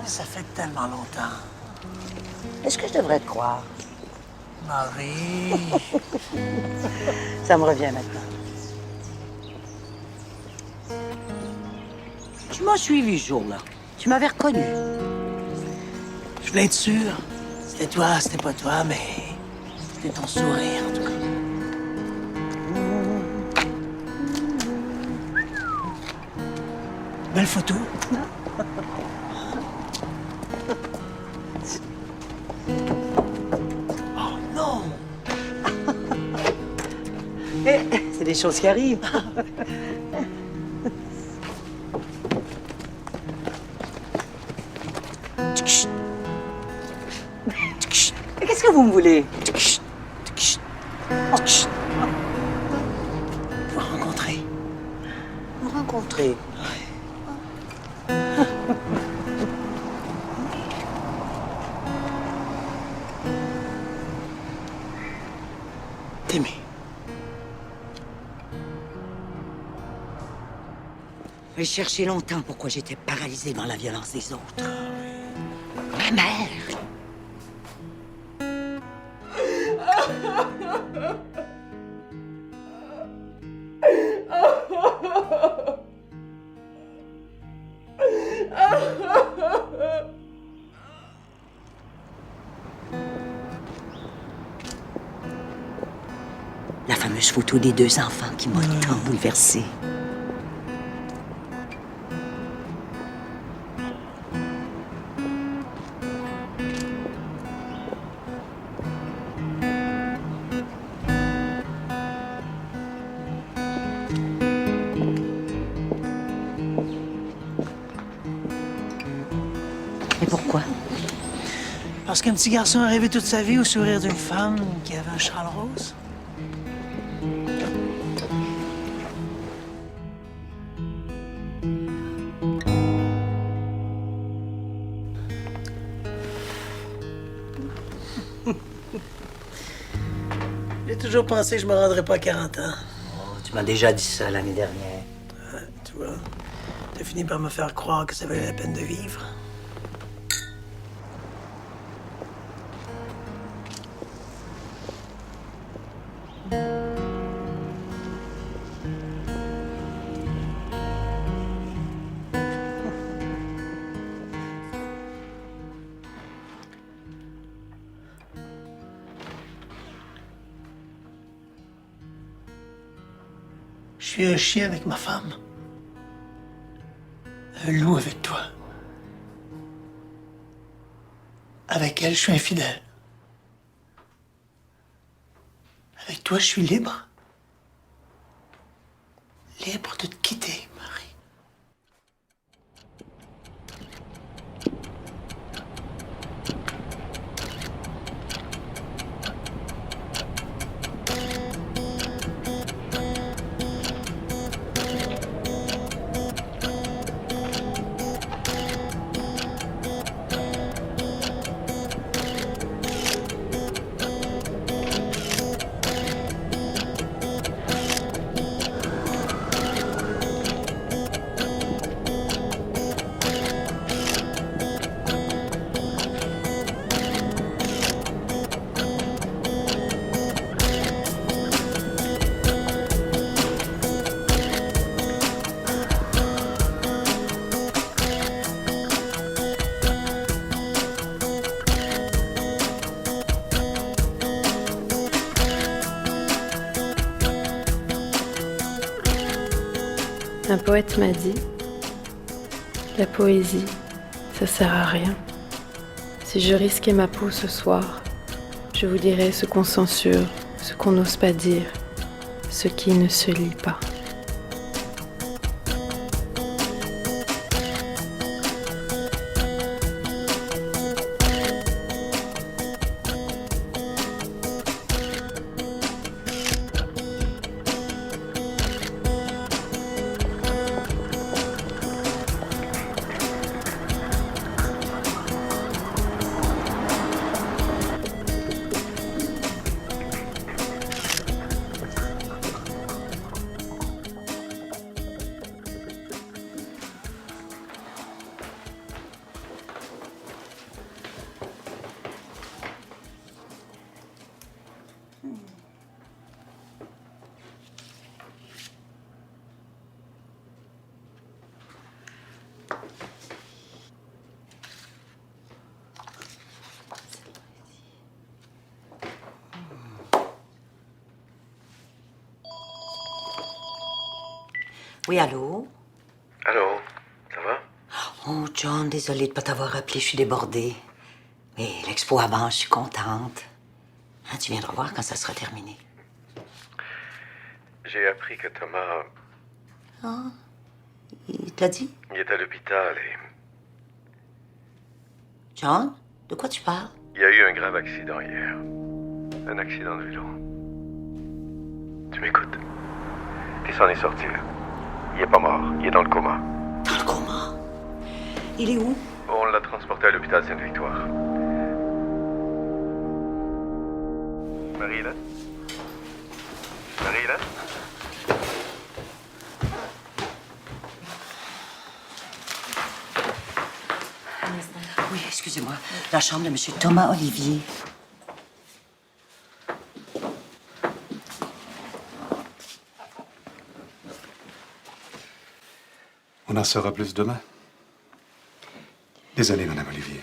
Ça fait tellement longtemps. Est-ce que je devrais te croire? Marie. Ça me revient maintenant. Tu m'as suivi ce jour-là. Tu m'avais reconnu. Je voulais être sûr. C'était toi, c'était pas toi, mais c'était ton sourire, en tout cas. Belle photo. Oh non! C'est des choses qui arrivent. Qu'est-ce que vous me voulez? Vous rencontrer. Vous rencontrer? T'aimer. J'ai cherché longtemps pourquoi j'étais paralysée devant la violence des autres. Ma mère! La fameuse photo des deux enfants qui m'a tant bouleversée. Et pourquoi? Parce qu'un petit garçon a rêvé toute sa vie au sourire d'une femme qui avait un châle rose. J'ai toujours pensé que je me rendrais pas à 40 ans. Oh, tu m'as déjà dit ça l'année dernière. Tu vois, t'as fini par me faire croire que ça valait la peine de vivre. Je suis un chien avec ma femme. Un loup avec toi. Avec elle, je suis infidèle. Avec toi, je suis libre. Libre de te quitter, Marie. Un poète m'a dit, la poésie, ça sert à rien. Si je risquais ma peau ce soir, je vous dirais ce qu'on censure, ce qu'on n'ose pas dire, ce qui ne se lit pas. Oui, allô? Allô, ça va? Oh, John, désolée de ne pas t'avoir appelé, je suis débordée. Mais l'expo avance, je suis contente. Hein, tu viendras voir quand ça sera terminé. J'ai appris que Thomas, Ah, il t'a dit? il est à l'hôpital et John, de quoi tu parles? il y a eu un grave accident hier. Un accident de vélo. Tu m'écoutes? Il s'en est sorti, là. Il est pas mort, il est dans le coma. Dans le coma? Il est où? On l'a transporté à l'hôpital Sainte-Victoire. Marie, là? Marie, là? Oui, excusez-moi. La chambre de Monsieur Thomas Olivier. On en saura plus demain. Désolé, Madame Olivier.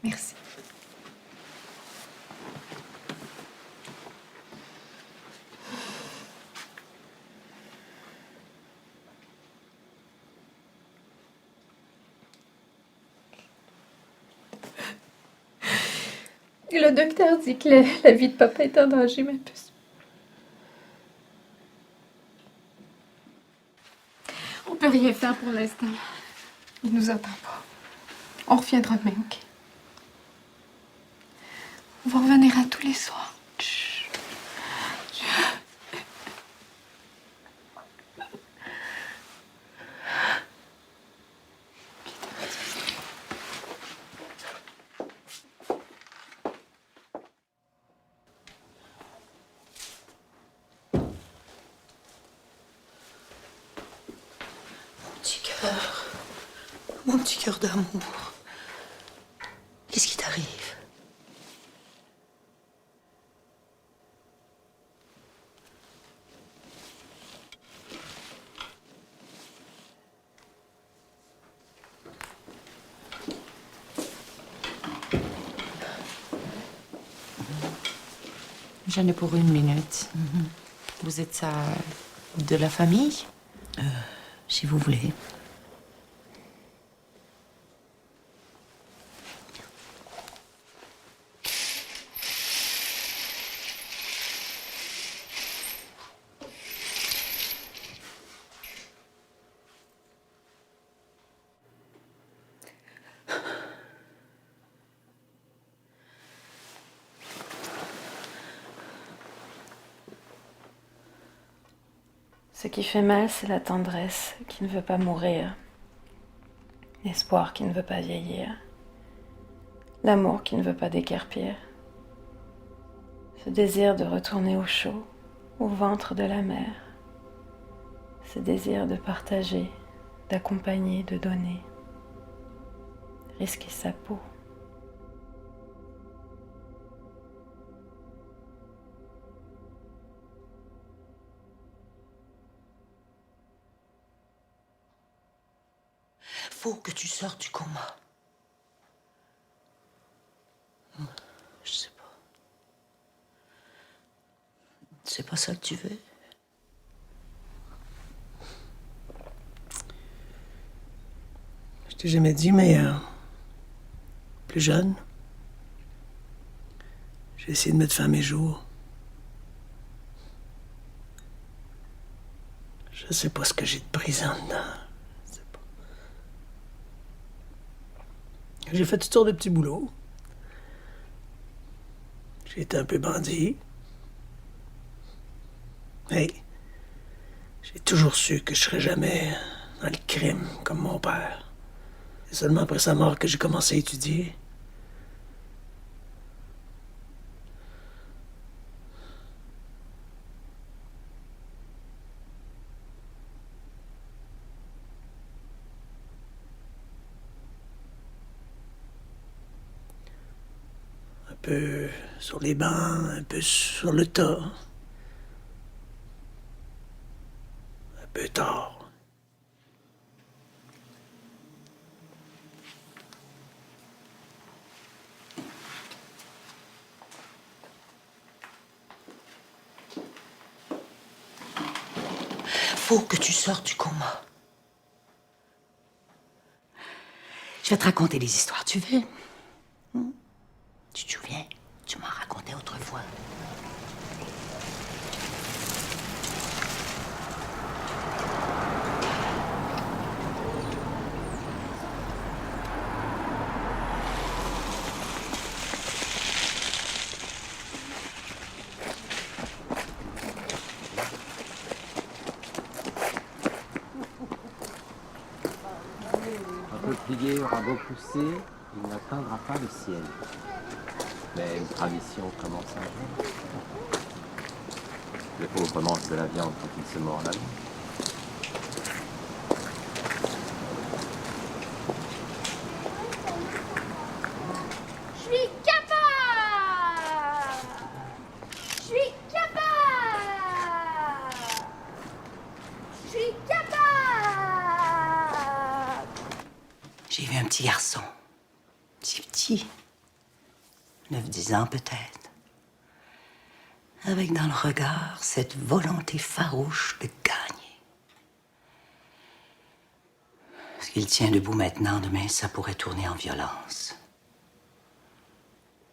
Merci. Le docteur dit que la vie de papa est en danger, ma puce. On peut rien faire pour l'instant. Il nous entend pas. On reviendra demain, ok? On va revenir à tous les soirs. Chut. Mon petit cœur d'amour. Qu'est-ce qui t'arrive? J'en ai pour 1 minute. Vous êtes de la famille? Si vous voulez. Ce qui fait mal, c'est la tendresse qui ne veut pas mourir, l'espoir qui ne veut pas vieillir, l'amour qui ne veut pas déguerpir, ce désir de retourner au chaud, au ventre de la mer, ce désir de partager, d'accompagner, de donner, risquer sa peau. Faut que tu sortes du coma. Je sais pas. C'est pas ça que tu veux? Je t'ai jamais dit, mais plus jeune, j'ai essayé de mettre fin à mes jours. Je sais pas ce que j'ai de brisant dedans. Je sais pas. J'ai fait toutes sortes de petits boulots. J'ai été un peu bandit. Mais j'ai toujours su que je serais jamais dans le crime comme mon père. C'est seulement après sa mort que j'ai commencé à étudier. Un peu sur les bancs, un peu sur le tas. Un peu tard. faut que tu sortes du coma. Je vais te raconter des histoires, tu veux? Tu te souviens? Tu m'en racontais autrefois. Un peuplier aura beau pousser, il n'atteindra pas le ciel. Mais une tradition commence un jour. Le pauvre mange de la viande quand il se mord la langue. Je suis capable! Je suis capable! Je suis capable! J'ai vu un petit garçon. Si petit. 9-10 ans peut-être. Avec dans le regard cette volonté farouche de gagner. Ce qu'il tient debout maintenant, demain, ça pourrait tourner en violence.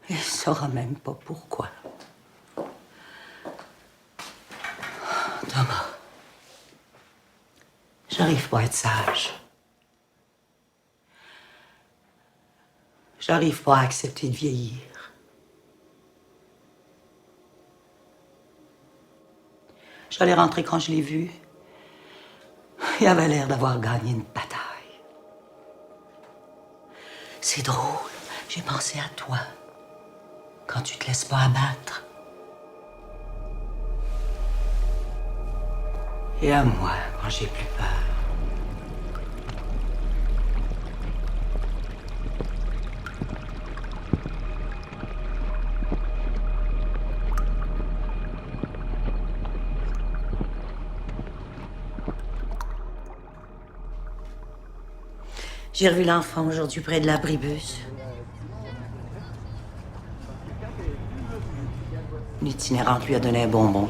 Il ne saura même pas pourquoi. Thomas, j'arrive pas à être sage. J'arrive pas à accepter de vieillir. J'allais rentrer quand je l'ai vu. Il avait l'air d'avoir gagné une bataille. C'est drôle, j'ai pensé à toi. Quand tu te laisses pas abattre. Et à moi, quand j'ai plus peur. J'ai revu l'enfant aujourd'hui près de l'abribus. Une itinérante lui a donné un bonbon.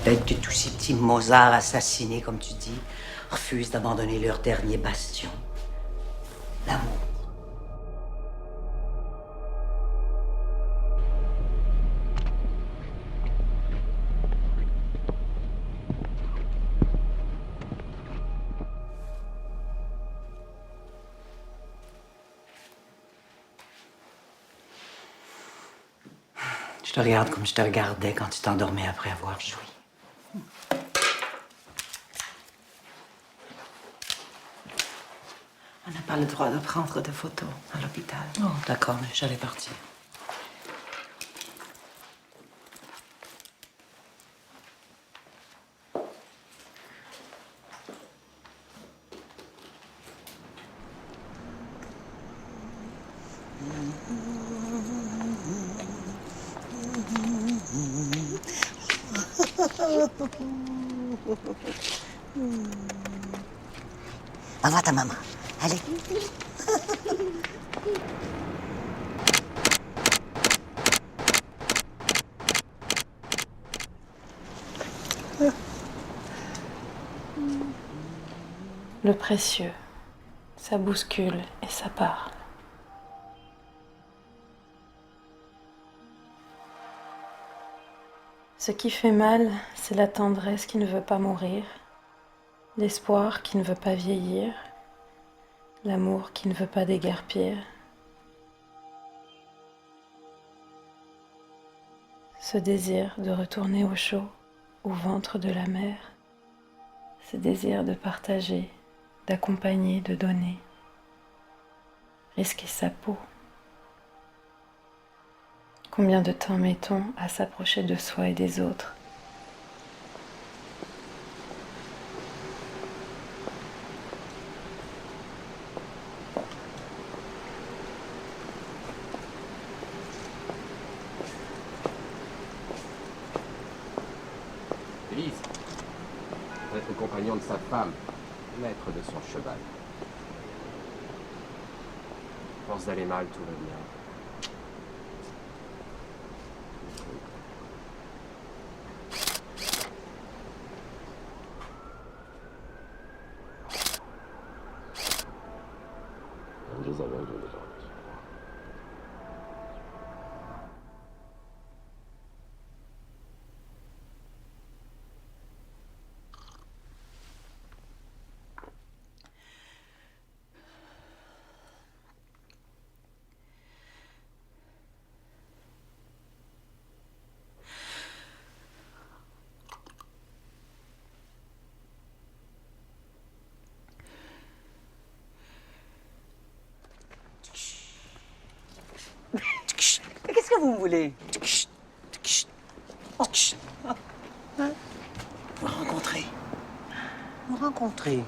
Peut-être que tous ces petits Mozart assassinés, comme tu dis, refusent d'abandonner leur dernier bastion. L'amour. Je te regarde comme je te regardais quand tu t'endormais après avoir joui. On n'a pas le droit de prendre de photos à l'hôpital. Oh, d'accord, mais j'allais partir. Va voir ta maman. Allez. Le précieux, ça bouscule et ça parle. Ce qui fait mal, c'est la tendresse qui ne veut pas mourir, l'espoir qui ne veut pas vieillir, l'amour qui ne veut pas déguerpir. Ce désir de retourner au chaud, au ventre de la mer, ce désir de partager, d'accompagner, de donner, risquer sa peau. Combien de temps met-on à s'approcher de soi et des autres ? Élise, être compagnon de sa femme, maître de son cheval. Force d'aller mal, tout va bien. aveugles les autres. Mais qu'est-ce que vous voulez? Vous rencontrer. Vous rencontrer.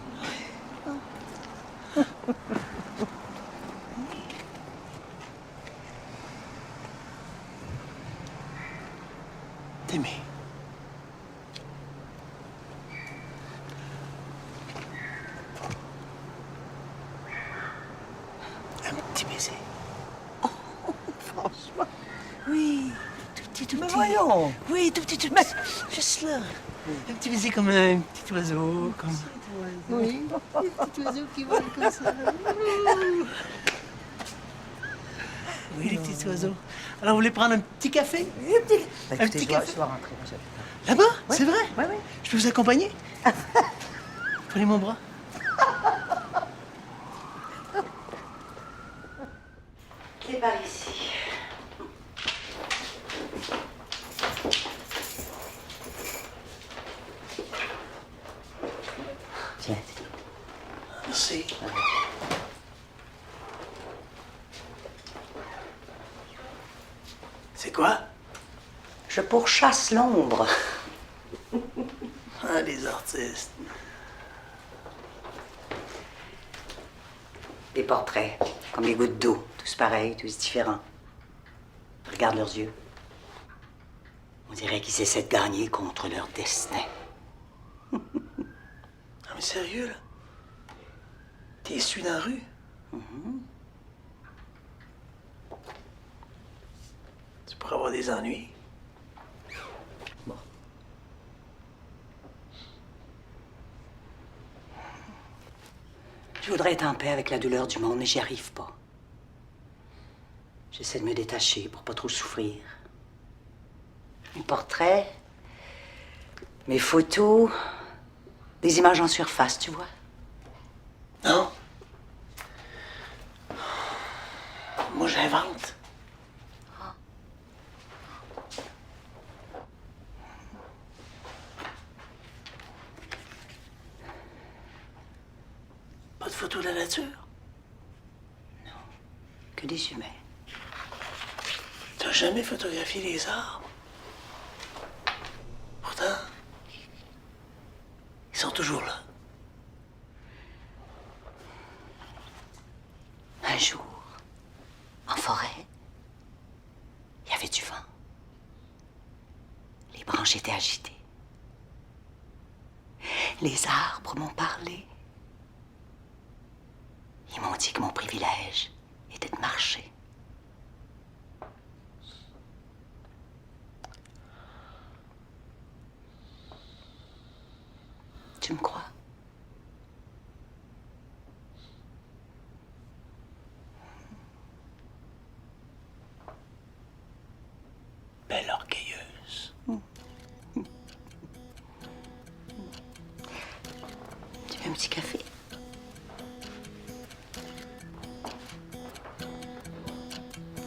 T'aimer. Un petit baiser. Franchement. Oui, tout petit, tout Mais petit. voyons. Oui, tout petit, tout petit. Juste là. Un petit baiser comme un petit oiseau, comme... Oui. Petit oiseau qui vole comme ça. Oui, les petits oiseaux. Alors, vous voulez prendre un petit café? Bah, Un écoutez, petit je dois café? rentrer. Là-bas? C'est vrai? Oui, oui. Je peux vous accompagner? Prenez mon bras. Clé par ici. Tiens. Merci. C'est quoi? Je pourchasse l'ombre. Ah, les artistes. Des portraits, comme des gouttes d'eau, tous pareils, tous différents. Regarde leurs yeux. On dirait qu'ils essaient de gagner contre leur destin. Non, mais sérieux, là? T'es issu dans la rue? Tu pourrais avoir des ennuis. Je voudrais être en paix avec la douleur du monde, mais j'y arrive pas. J'essaie de me détacher pour pas trop souffrir. Mes portraits, mes photos, des images en surface, tu vois. Non? Moi, j'invente. Pas de photos de la nature? Que des humains. T'as jamais photographié les arbres? Pourtant, ils sont toujours là. Un jour, en forêt, il y avait du vent. Les branches étaient agitées. Les arbres m'ont parlé. Ils m'ont dit que mon privilège était de marcher. Tu me crois? Belle orgueilleuse. Tu veux un petit café?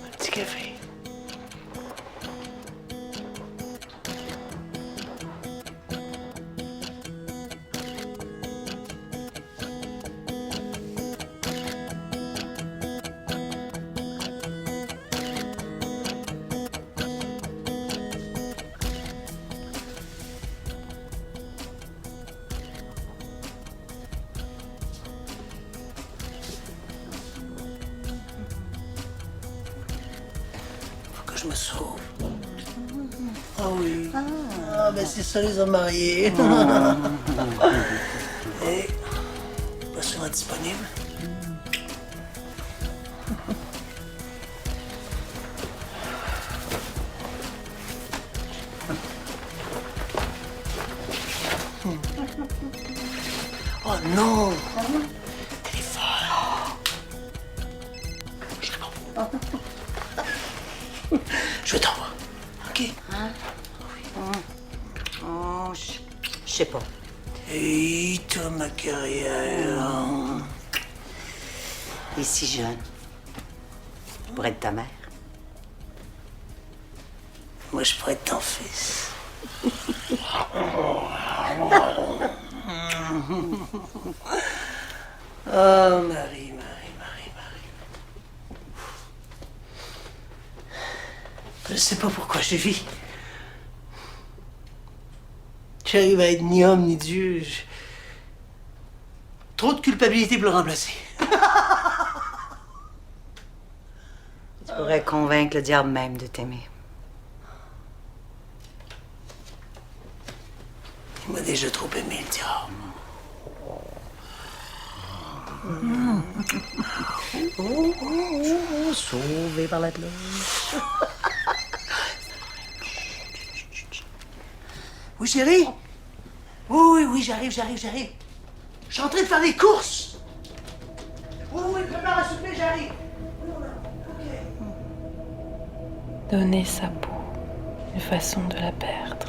Un petit café. Faut que je me sauve. Ah oui. Ah, ben c'est ça les hommes mariés. Et pas souvent disponible. Oh non! Téléphone! Je vais t'en voir. OK? Oh, je sais pas. Et toi, ma carrière. Et si jeune. Je pourrais être ta mère. Moi, je pourrais être ton fils. Oh, Marie. Je sais pas pourquoi je vis. J'arrive à être ni homme ni Dieu. Trop de culpabilité pour le remplacer. Tu pourrais convaincre le diable même de t'aimer. Il m'a déjà trop aimé, le diable. Sauvé par la cloche. Oui, chérie? Oui, j'arrive. Je suis en train de faire des courses. Oui, prépare à souper, j'arrive. Donner sa peau, une façon de la perdre.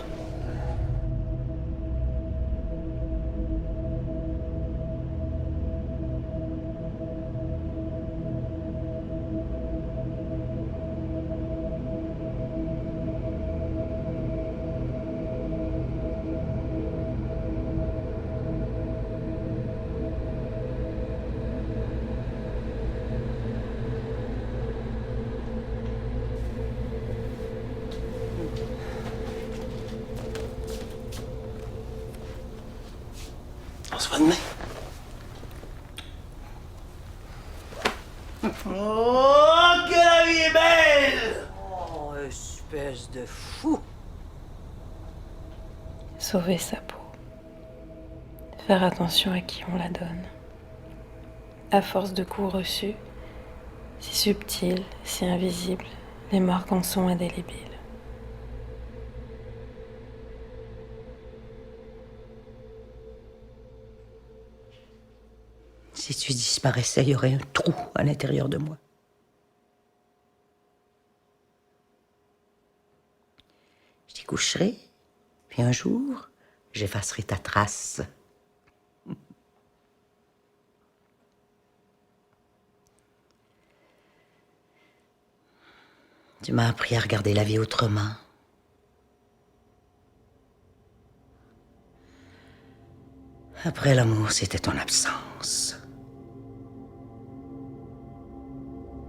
On se voit demain. Oh, que la vie est belle! Oh, espèce de fou. Sauver sa peau. Faire attention à qui on la donne. À force de coups reçus, si subtils, si invisibles, les marques en sont indélébiles. Si tu disparaissais, il y aurait un trou à l'intérieur de moi. Je t'y coucherai, puis un jour, j'effacerai ta trace. Tu m'as appris à regarder la vie autrement. Après l'amour, c'était ton absence.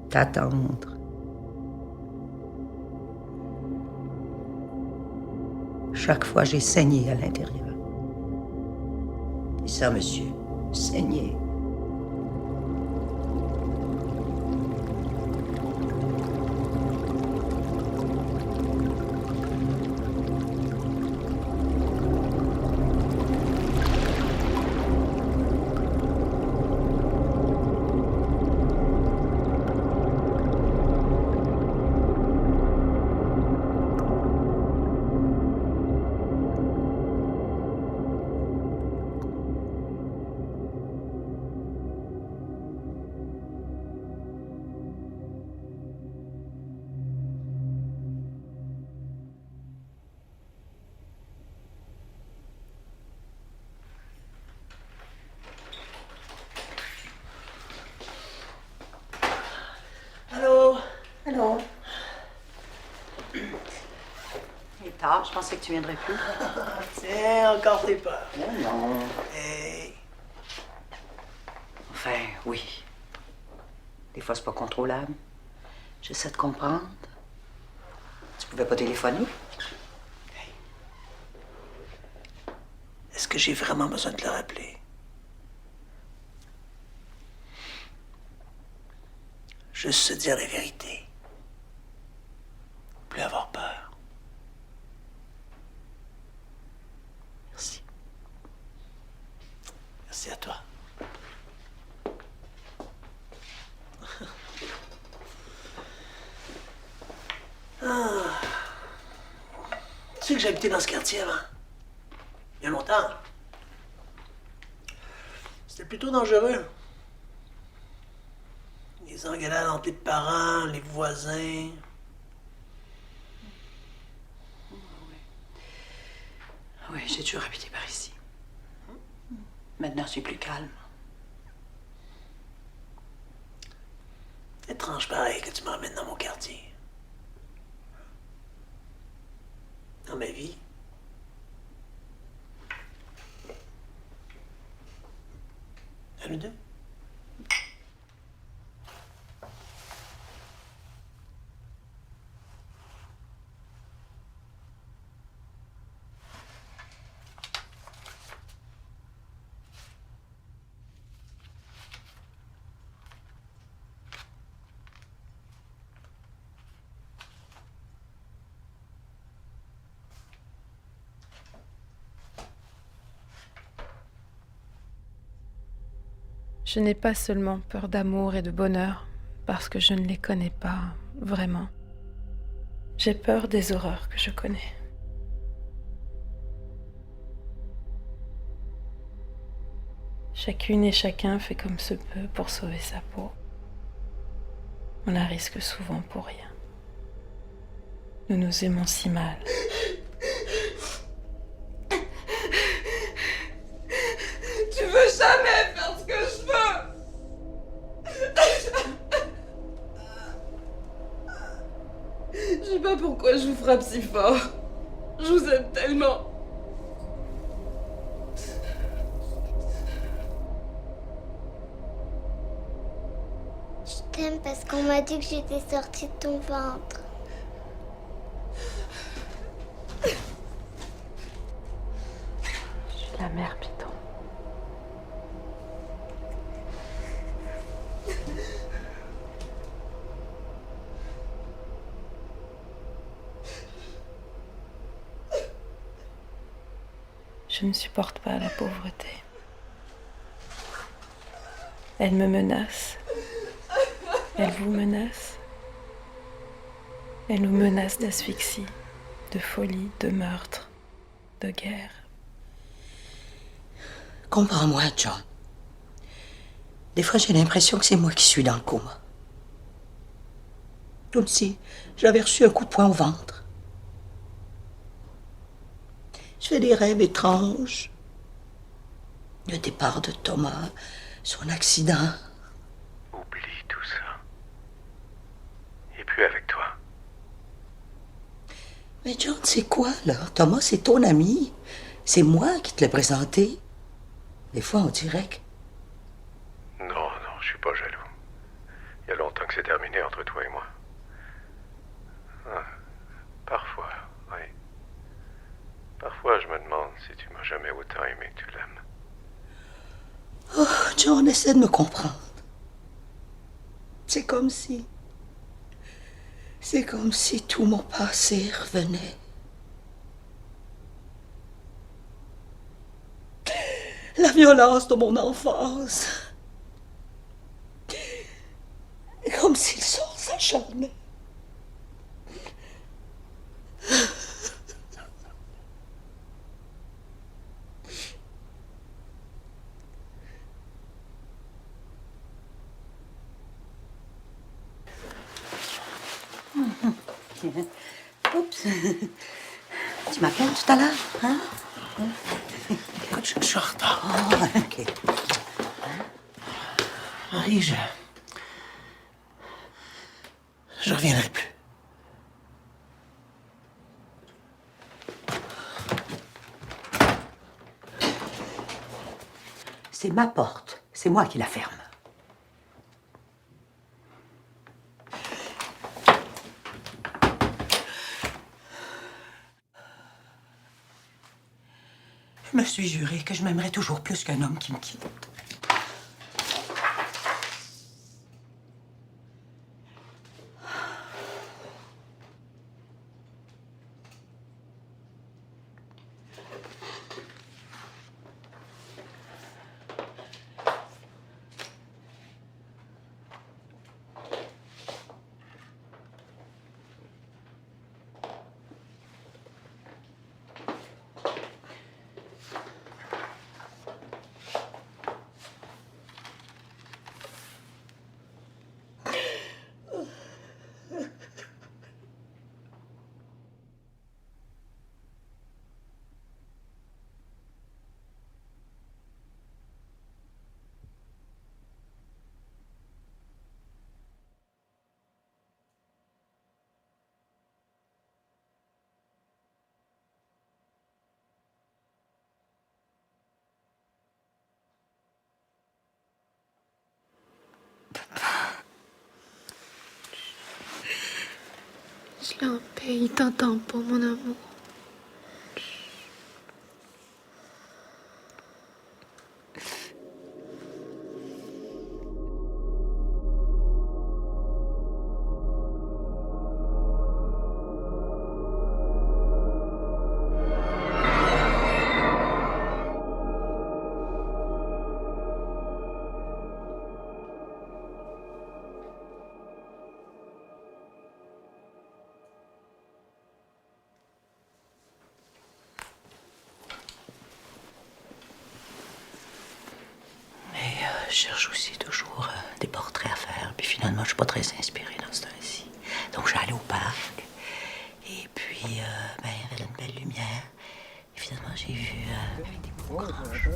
T'attendre. Chaque fois, j'ai saigné à l'intérieur. Et ça, monsieur, saigner. Allô? Allô? Il est tard, je pensais que tu viendrais plus. Tiens, encore tes peurs. Non. Hey. Enfin, oui. Des fois, c'est pas contrôlable. J'essaie de comprendre. Tu pouvais pas téléphoner? Est-ce que j'ai vraiment besoin de le rappeler? Juste se dire la vérité. Plus avoir peur. Merci. Merci à toi. Tu sais que j'ai habité dans ce quartier avant? Il y a longtemps. C'était plutôt dangereux. Les engueulades entre les parents, les voisins. Oui, j'ai toujours habité par ici. Maintenant, je suis plus calme. Étrange pareil que tu m'emmènes dans mon quartier. Dans ma vie. À nous deux. Je n'ai pas seulement peur d'amour et de bonheur, parce que je ne les connais pas vraiment. J'ai peur des horreurs que je connais. Chacune et chacun fait comme se peut pour sauver sa peau. On la risque souvent pour rien. Nous nous aimons si mal. Tu veux jamais faire ce que je veux. Je sais pas pourquoi je vous frappe si fort. Je vous aime tellement. Je t'aime parce qu'on m'a dit que j'étais sortie de ton ventre. Je suis la mère Python. Je ne supporte pas la pauvreté. Elle me menace. Elle vous menace. Elle nous menace d'asphyxie, de folie, de meurtre, de guerre. Comprends-moi, John. Des fois, j'ai l'impression que c'est moi qui suis dans le coma. Comme si j'avais reçu un coup de poing au ventre. Je fais des rêves étranges. Le départ de Thomas, son accident. Oublie tout ça. Et puis avec toi. Mais John, c'est quoi, là? Thomas, c'est ton ami. C'est moi qui te l'ai présenté. Des fois, on dirait que... Non, je suis pas jaloux. Il y a longtemps que c'est terminé entre toi et moi. Ah, parfois, oui. Parfois, je me demande si tu m'as jamais autant aimé que tu l'aimes. Oh, John, essaie de me comprendre. C'est comme si tout mon passé revenait. La violence de mon enfance. Comme si le sang s'acharnait. Oups. Tu m'appelles tout à l'heure, hein? Écoute, je suis en retard. Oh, OK. Marie, je reviendrai plus. C'est ma porte. C'est moi qui la ferme. Je me suis juré que je m'aimerais toujours plus qu'un homme qui me quitte. Laisse-le en paix, il t'entend pas, mon amour. Je cherche aussi toujours des portraits à faire. Puis finalement, je suis pas très inspirée dans ce temps-ci. Donc, j'allais au parc. Et puis, il y avait une belle lumière. Et finalement, j'ai vu avec des beaux branches.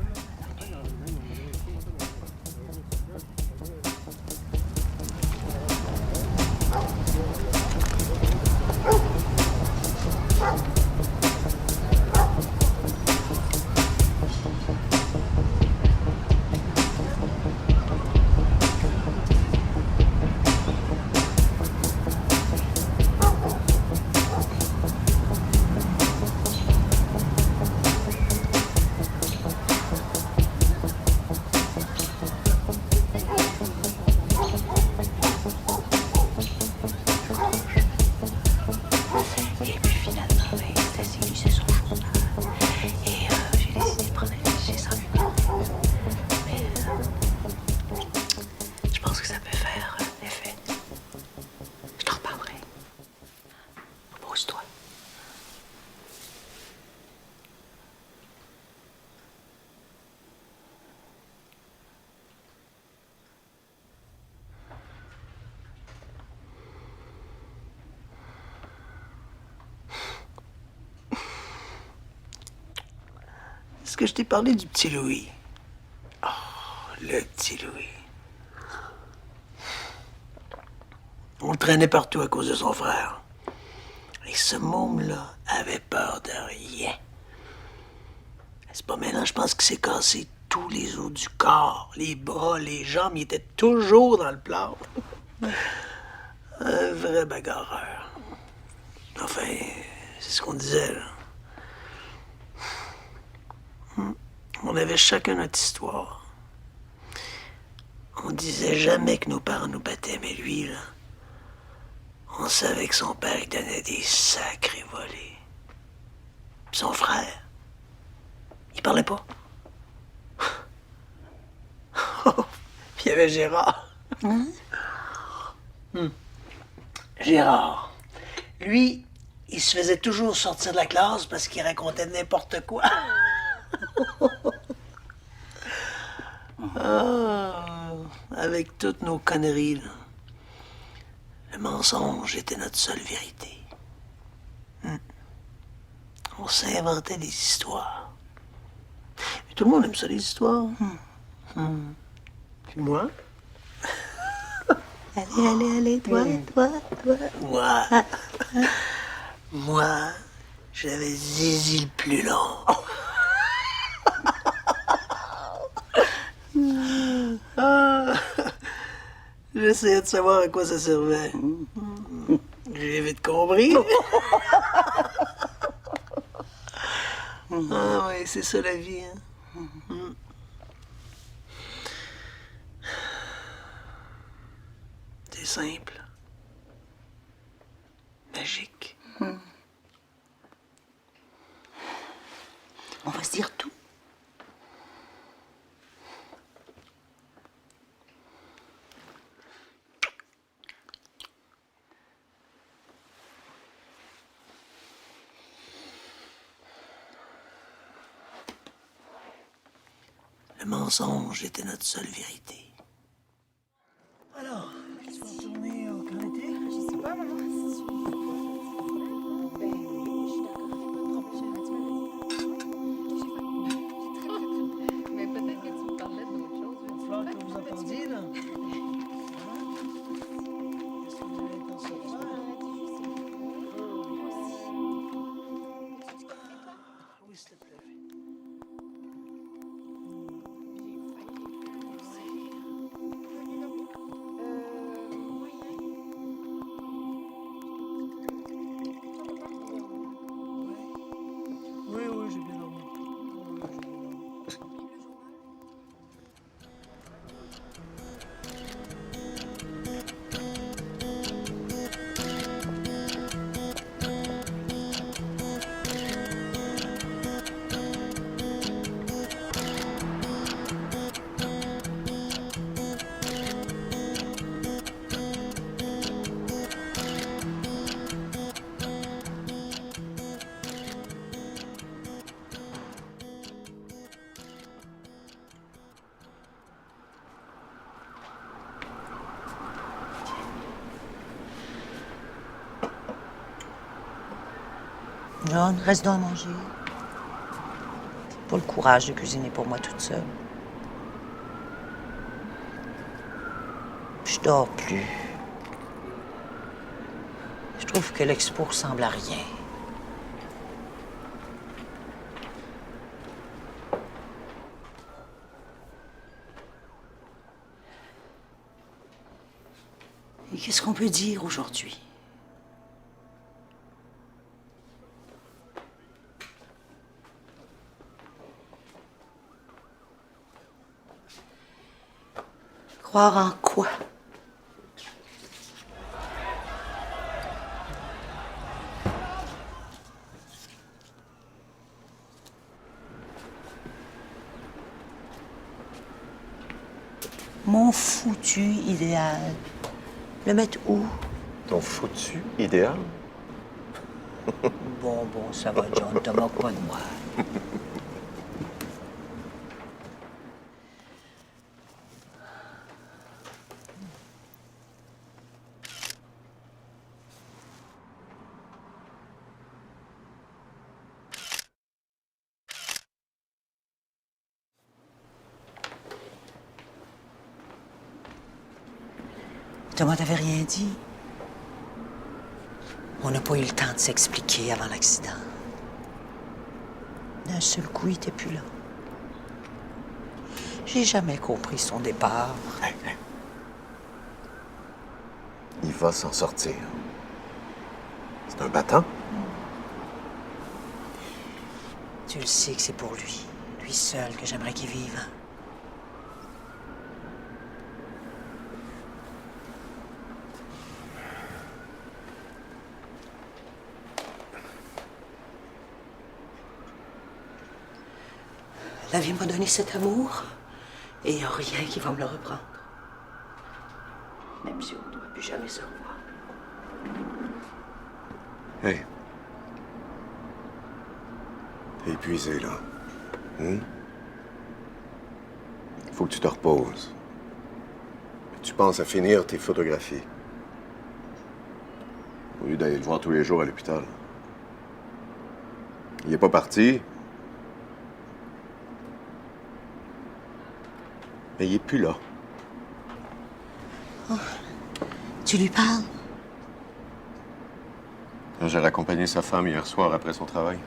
Est-ce que je t'ai parlé du petit Louis? Oh, le petit Louis. On le traînait partout à cause de son frère. Et ce môme-là avait peur de rien. C'est pas maintenant, je pense qu'il s'est cassé tous les os du corps, les bras, les jambes, il était toujours dans le plat. Un vrai bagarreur. Enfin, c'est ce qu'on disait, là. On avait chacun notre histoire. On disait jamais que nos parents nous battaient, mais lui, là, on savait que son père, il donnait des sacrés volets. Puis son frère, il parlait pas. Puis il y avait Gérard. Gérard. Lui, il se faisait toujours sortir de la classe parce qu'il racontait n'importe quoi. Avec toutes nos conneries, là. Le mensonge était notre seule vérité. On s'inventait des histoires. Et tout le monde aime ça, les histoires. Puis moi? Allez, toi. Moi, j'avais Zizi le plus long. J'essayais de savoir à quoi ça servait. J'ai vite compris. Ah oui, c'est ça la vie. Hein? C'est simple. Magique. On va se dire tout. Le mensonge était notre seule vérité. Alors, tu vas retourner au camp d'été? Je sais pas, maman. Si tu veux pas fatiguée. Ben oui, je suis d'accord. Pas de problème. Mais peut-être que tu me parlais d'autre chose. Il va falloir que vous entendiez, là. Qu'est-ce que vous avez l'intention de faire? Oui, s'il te plaît. John, reste donc à manger. Pas le courage de cuisiner pour moi toute seule. Je dors plus. Je trouve que l'expo ressemble à rien. Et qu'est-ce qu'on peut dire aujourd'hui? Croire en quoi? Mon foutu idéal. Le mettre où? Ton foutu idéal? Bon, ça va, John, te moque pas de moi. Thomas t'avait rien dit. On n'a pas eu le temps de s'expliquer avant l'accident. D'un seul coup, il n'était plus là. J'ai jamais compris son départ. Il va s'en sortir. C'est un battant. Tu le sais que c'est pour lui seul, que j'aimerais qu'il vive. La vie m'a donné cet amour et il n'y a rien qui va me le reprendre. Même si on ne doit plus jamais se revoir. Hey. T'es épuisé, là. Faut que tu te reposes. Tu penses à finir tes photographies. Au lieu d'aller le voir tous les jours à l'hôpital. Il est pas parti. Mais il est plus là. Oh. Tu lui parles? J'ai raccompagné sa femme hier soir après son travail.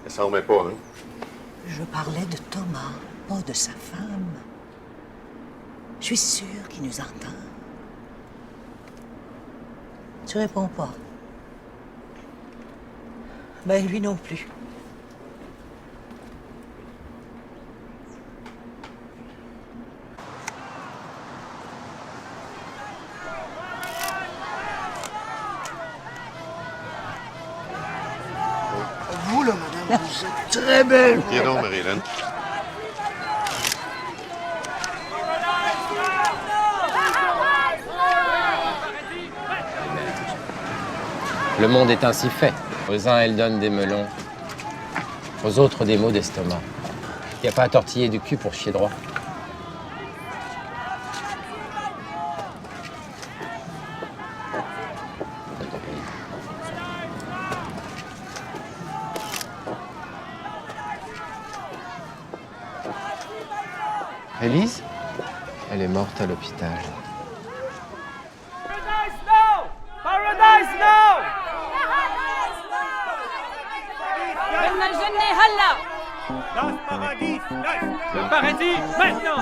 Elle s'en remet pas, hein? Je parlais de Thomas, pas de sa femme. Je suis sûre qu'il nous entend. Tu réponds pas. Ben, lui non plus. Vous, là, madame, vous êtes très belle. Viens donc, Marie-Hélène. Le monde est ainsi fait. Aux uns, elle donne des melons, aux autres, des maux d'estomac. Il n'y a pas à tortiller du cul pour chier droit. Élise? Elle est morte à l'hôpital. Paradise now! Paradise now! بدنا الجنة هلا! Le paradis maintenant!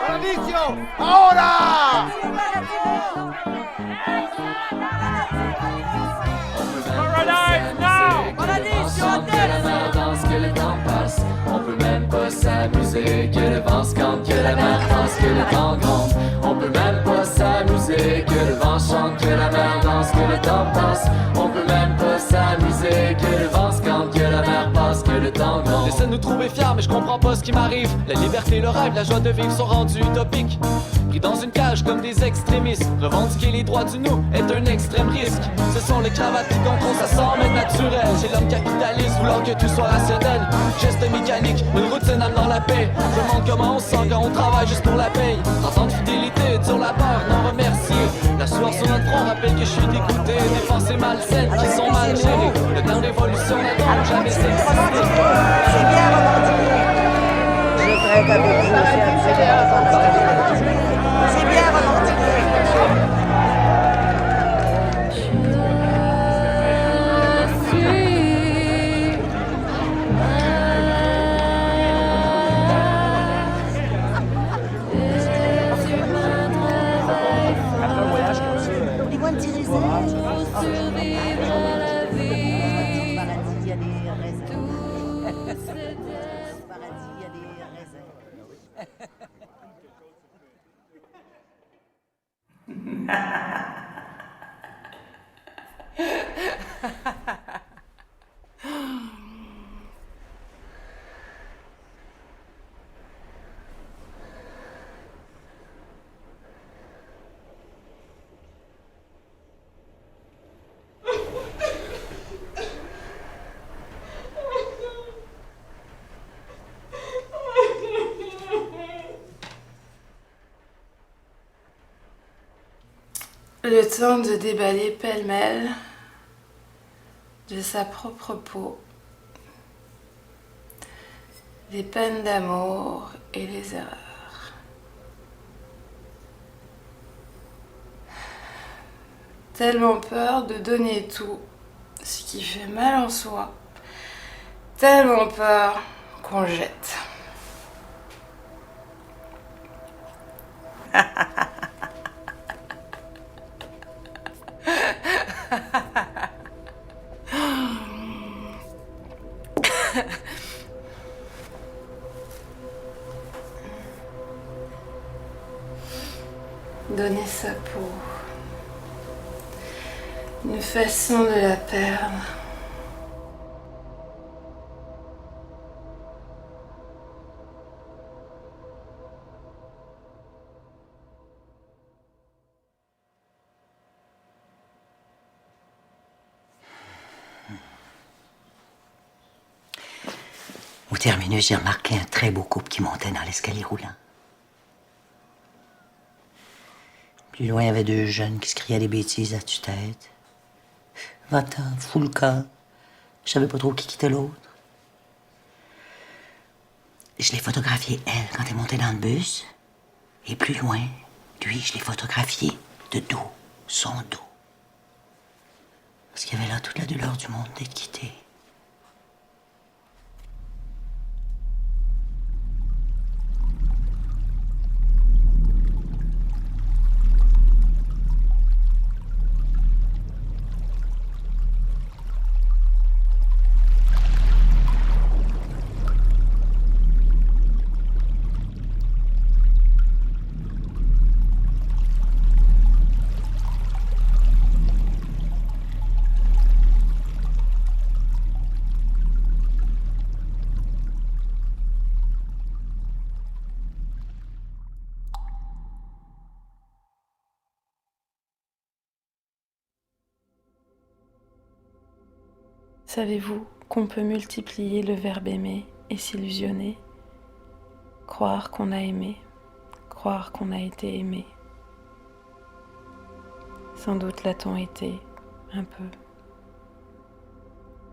Paradisio, ahora! Paradise now! Paradisio On peut même pas s'amuser, que le vent se cante, que la mer danse, que le temps gronde. On peut même pas s'amuser, que le vent chante, que la mer danse, que le temps passe. On peut même pas s'amuser, que le vent se cante, que la mer passe, que le temps gronde. J'essaie de nous trouver fiers, mais je comprends pas ce qui m'arrive. La liberté, le rêve, la joie de vivre sont rendus utopiques. Pris dans une cage comme des extrémistes. Revendiquer les droits du nous est un extrême risque. Ce sont les cravates qui contrôlent, ça semble être naturel. Chez l'homme capitaliste, vouloir que tout soit rationnel. Geste mécanique, une routine amenant la paix. Je me demande comment on sent quand on travaille juste pour la paye. 30 ans de fidélité, sur la barre, non remercié. La sueur sur notre froid rappelle que je suis dégoûté des pensées malsaines qui sont mal gérées. Le temps d'évolution n'a donc jamais existé. C'est bien revendiqué. Je traite avec vous, c'est bien revendiqué. Le temps de déballer pêle-mêle de sa propre peau les peines d'amour et les erreurs. Tellement peur de donner tout, ce qui fait mal en soi. Tellement peur qu'on jette. Donner sa peau, une façon de la perdre. Au terminus, j'ai remarqué un très beau couple qui montait dans l'escalier roulant. Plus loin, il y avait deux jeunes qui se criaient des bêtises à tue-tête. Va-t'en, fous le camp. Je savais pas trop qui quittait l'autre. Je l'ai photographié, elle, quand elle montait dans le bus. Et plus loin, lui, je l'ai photographié de dos, son dos. Parce qu'il y avait là toute la douleur du monde d'être quitté. Savez-vous qu'on peut multiplier le verbe aimer et s'illusionner? Croire qu'on a aimé, croire qu'on a été aimé. Sans doute l'a-t-on été, un peu.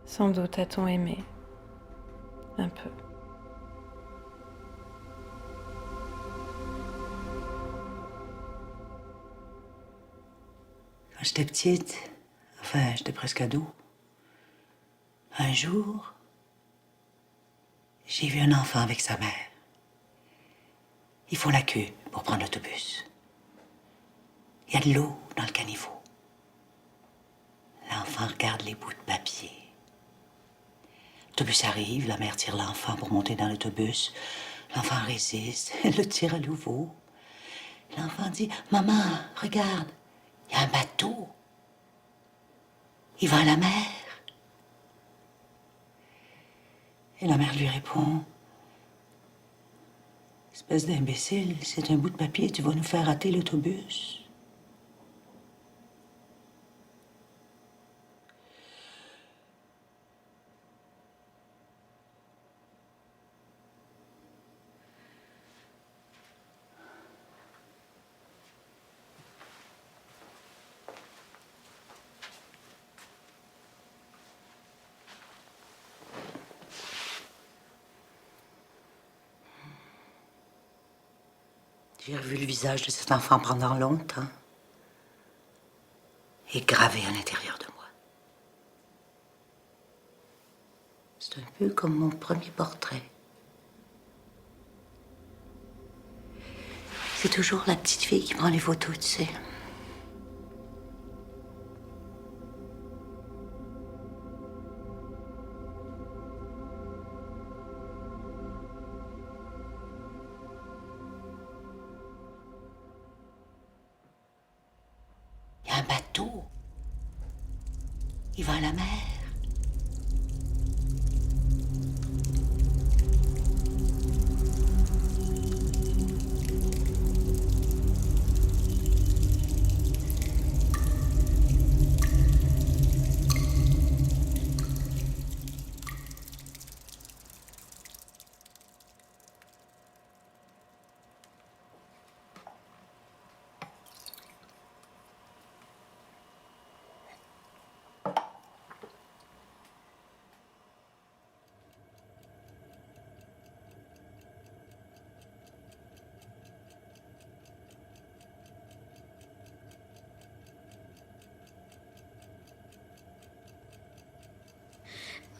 Sans doute a-t-on aimé, un peu. Quand j'étais petite, enfin, j'étais presque ado, un jour, j'ai vu un enfant avec sa mère. Ils font la queue pour prendre l'autobus. Il y a de l'eau dans le caniveau. L'enfant regarde les bouts de papier. L'autobus arrive, la mère tire l'enfant pour monter dans l'autobus. L'enfant résiste, elle le tire à nouveau. L'enfant dit « Maman, regarde, il y a un bateau. Il va à la mer. » Et la mère lui répond « Espèce d'imbécile, c'est un bout de papier, tu vas nous faire rater l'autobus. » J'ai revu le visage de cet enfant pendant longtemps. Et gravé à l'intérieur de moi. C'est un peu comme mon premier portrait. C'est toujours la petite fille qui prend les photos, tu sais. Il y a un bateau. Il va à la mer.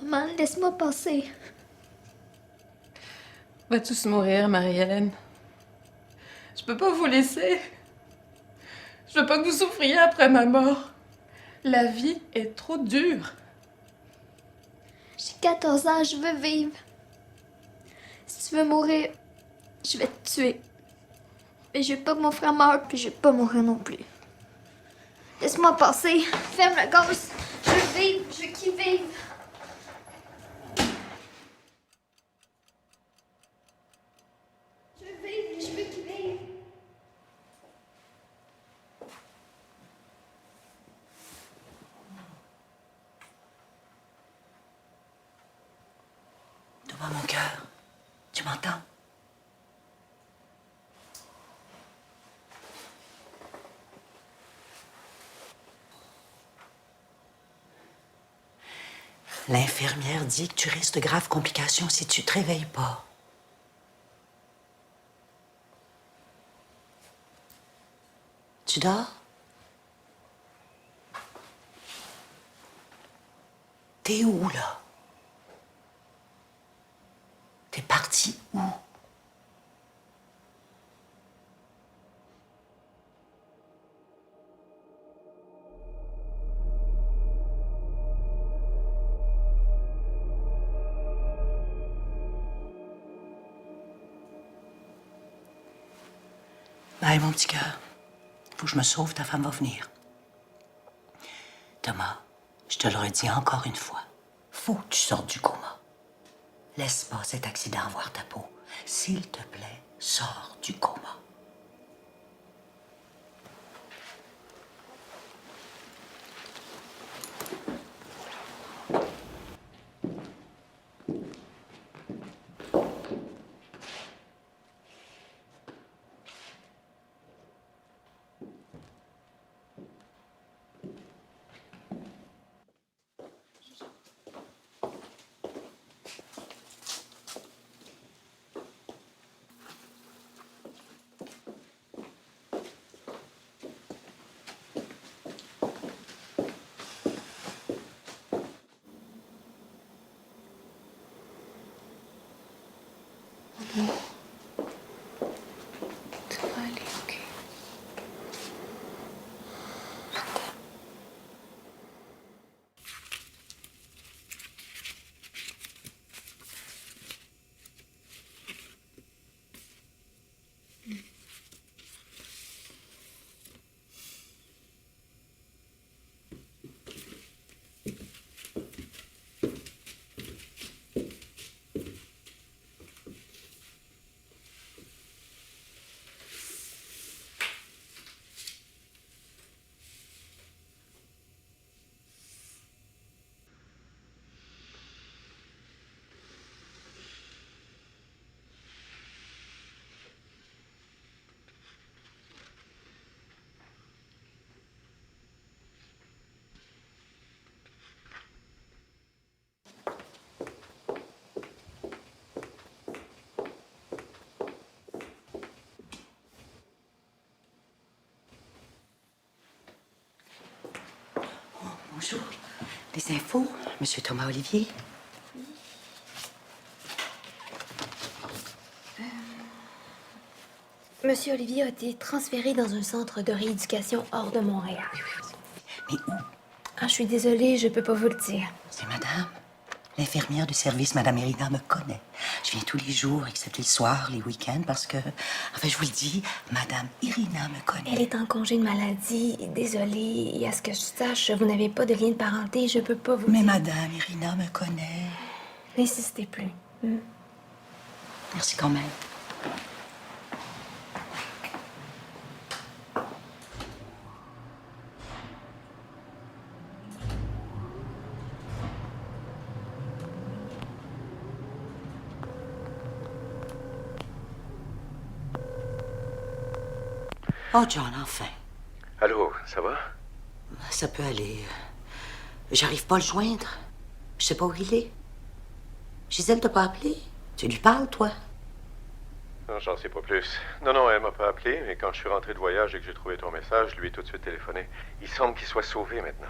Maman, laisse-moi passer. On va tous mourir, Marie-Hélène. Je peux pas vous laisser. Je veux pas que vous souffriez après ma mort. La vie est trop dure. J'ai 14 ans, je veux vivre. Si tu veux mourir, je vais te tuer. Mais je veux pas que mon frère meure, puis je veux pas mourir non plus. Laisse-moi passer. Ferme le gaz. Je veux vivre, je veux qu'il vive. Je veux vivre, je veux qu'il vive. Devant mon cœur, tu m'entends? L'infirmière dit que tu risques de graves complications si tu te réveilles pas. Tu dors? T'es où, là? T'es parti où? Bye, mon petit cœur. Faut que je me sauve, ta femme va venir. Thomas, je te le redis encore une fois. Faut que tu sortes du coma. Laisse pas cet accident voir ta peau. S'il te plaît, sors du coma. Ça va aller, ok. Bonjour. Les infos, Monsieur Thomas Olivier. Monsieur Olivier a été transféré dans un centre de rééducation hors de Montréal. Mais où? Ah, je suis désolée, je peux pas vous le dire. C'est madame. L'infirmière du service, Madame Irina, me connaît. Je viens tous les jours, excepté le soir, les week-ends, parce que... Enfin, je vous le dis, Madame Irina me connaît. Elle est en congé de maladie. Désolée. Et à ce que je sache, vous n'avez pas de lien de parenté. Je peux pas vous Mais dire. Madame Irina me connaît. N'insistez plus. Merci quand même. Oh, John, enfin. Allô, ça va? Ça peut aller. J'arrive pas à le joindre. Je sais pas où il est. Gisèle t'a pas appelé? Tu lui parles, toi? Non, j'en sais pas plus. Non, elle m'a pas appelé, mais quand je suis rentré de voyage et que j'ai trouvé ton message, je lui ai tout de suite téléphoné. Il semble qu'il soit sauvé maintenant.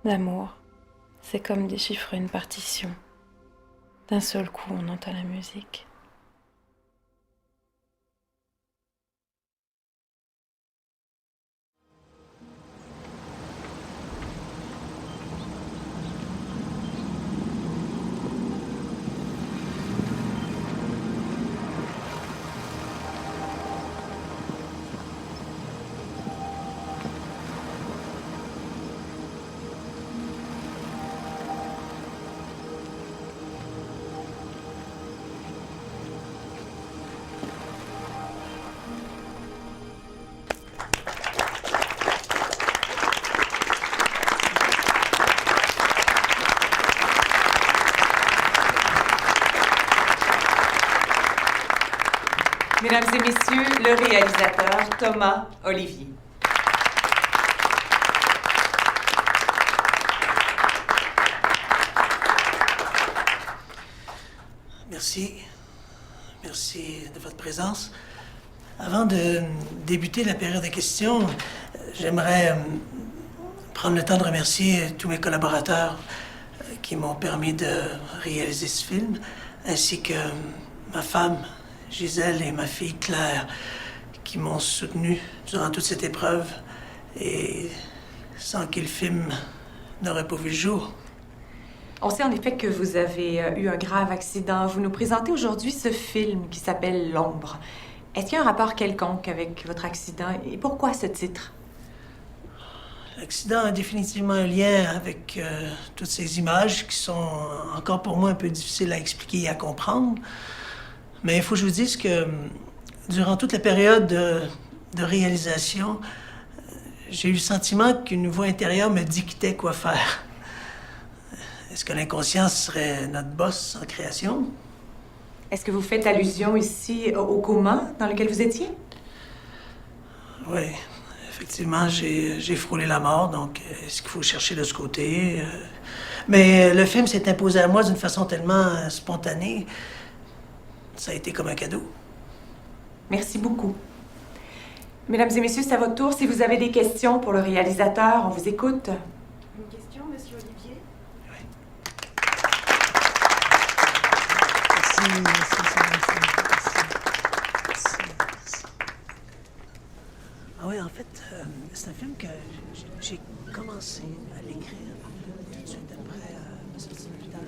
L'amour, c'est comme déchiffrer une partition. D'un seul coup, on entend la musique. Mesdames et messieurs, le réalisateur Thomas Olivier. Merci. Merci de votre présence. Avant de débuter la période de questions, j'aimerais prendre le temps de remercier tous mes collaborateurs qui m'ont permis de réaliser ce film, ainsi que ma femme, Gisèle, et ma fille Claire, qui m'ont soutenu durant toute cette épreuve, et sans qui le film n'aurait pas vu le jour. On sait en effet que vous avez eu un grave accident. Vous nous présentez aujourd'hui ce film qui s'appelle L'Ombre. Est-ce qu'il y a un rapport quelconque avec votre accident et pourquoi ce titre? L'accident a définitivement un lien avec toutes ces images qui sont encore pour moi un peu difficiles à expliquer et à comprendre. Mais il faut que je vous dise que durant toute la période de réalisation, j'ai eu le sentiment qu'une voix intérieure me dictait quoi faire. Est-ce que l'inconscient serait notre boss en création? Est-ce que vous faites allusion ici au coma dans lequel vous étiez? Oui, effectivement, j'ai frôlé la mort, donc est-ce qu'il faut chercher de ce côté? Mais le film s'est imposé à moi d'une façon tellement spontanée. Ça a été comme un cadeau. Merci beaucoup. Mesdames et messieurs, c'est à votre tour. Si vous avez des questions pour le réalisateur, on vous écoute. Une question, monsieur Olivier? Ah oui, en fait, c'est un film que j'ai commencé à l'écrire tout de suite après ma sortie de l'hôpital.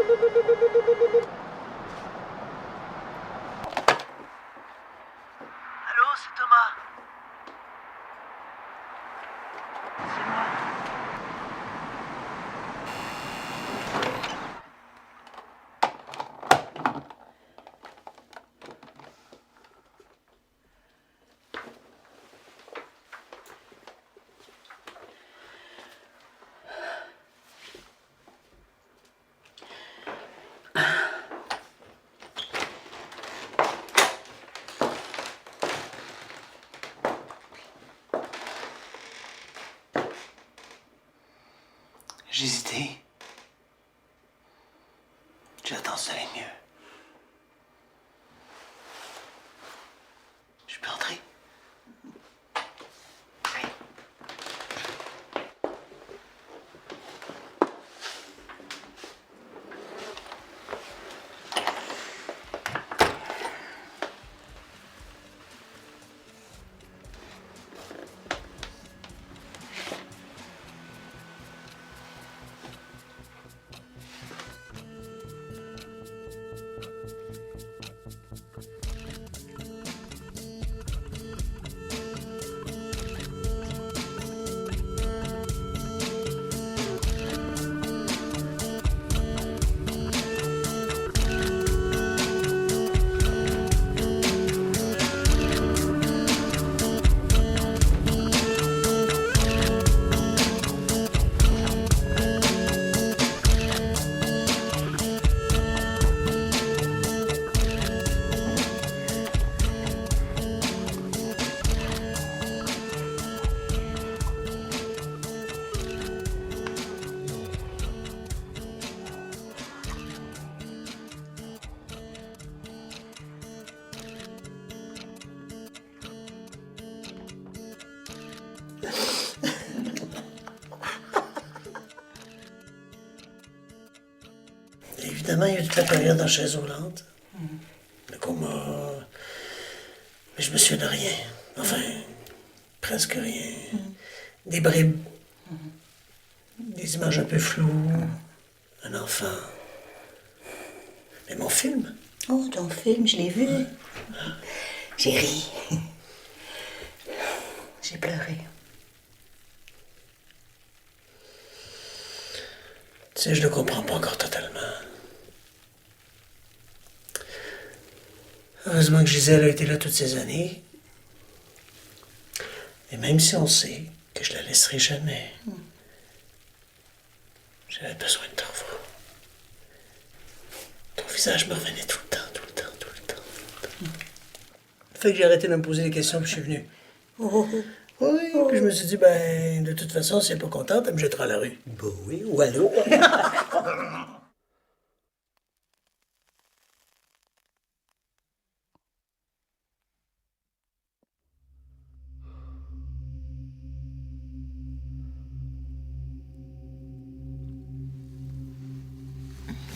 Allô, c'est Thomas. J'hésitais. J'attends ça allait mieux. Je peux entrer? Évidemment, il y a eu toute la période en chaise roulante. Le coma. Mais je me souviens de rien. Enfin, presque rien. Des bribes. Des images un peu floues. Un enfant. Mais mon film? Oh, ton film, je l'ai vu. J'ai ri. J'ai pleuré. Tu sais, je le comprends pas encore totalement. Heureusement que Gisèle a été là toutes ces années. Et même si on sait que je la laisserai jamais, j'avais besoin de te revoir. Ton visage me revenait tout le temps, tout le temps, tout le temps, tout le temps. Fait que j'ai arrêté de me poser des questions puis je suis venu. Oui, puis je me suis dit, ben, de toute façon, si elle n'est pas contente, elle me jettera à la rue. Bah oui, ou à l'eau.